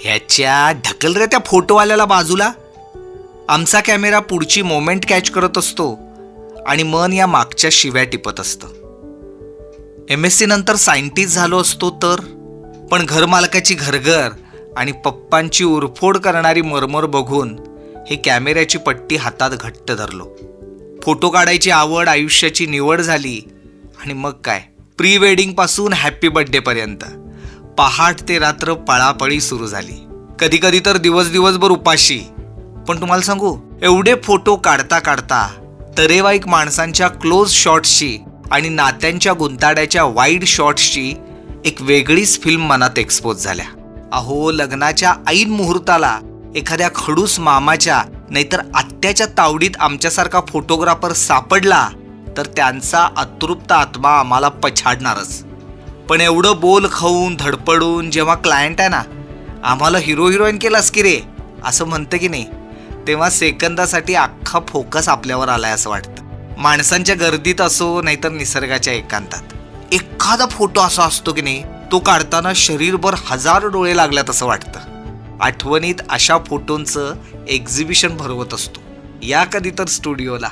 ह्याच्या ढकल रे त्या फोटोवाल्याला बाजूला. आमचा कॅमेरा पुढची मोमेंट कॅच करत असतो आणि मन या मागच्या शिव्या टिपत असतं. MSc नंतर सायंटिस्ट झालो असतो तर, पण घरमालकाची घरघर आणि पप्पांची उरफोड करणारी मरमर बघून हे कॅमेऱ्याची पट्टी हातात घट्ट धरलो. फोटो काढायची आवड आयुष्याची निवड झाली आणि मग काय, प्री वेडिंग पासून हॅपी बर्थडे पर्यंत पहाट ते रात्र पळापळी सुरू झाली. कधी कधी तर दिवसभर उपाशी. पण तुम्हाला सांगू, एवढे फोटो काढता काढता तरेवाईक माणसांच्या क्लोज शॉट्सची आणि नात्यांच्या गुंताड्याच्या वाईड शॉट्सची एक वेगळीच फिल्म मनात एक्सपोज झाल्या. अहो, लग्नाच्या ऐन मुहूर्ताला एखाद्या खडूस मामाच्या नाहीतर आत्याच्या तावडीत आमच्यासारखा फोटोग्राफर सापडला तर त्यांचा अतृप्त आत्मा आम्हाला पछाडणारच. पण एवढं बोल खाऊन धडपडून जेव्हा क्लायंट आहे ना, आम्हाला हिरो हिरोईन केलास की रे असं म्हणतं की नाही, तेव्हा सेकंदासाठी अख्खा फोकस आपल्यावर आलाय असं वाटतं. माणसांच्या गर्दीत असो नाहीतर निसर्गाच्या एकांतात, एखादा फोटो असा असतो की नाही, तो काढताना शरीरभर 1000 डोळे लागल्यात असं वाटतं. आठवणीत अशा फोटोंचं एक्झिबिशन भरवत असतो. या कधी तर स्टुडिओला.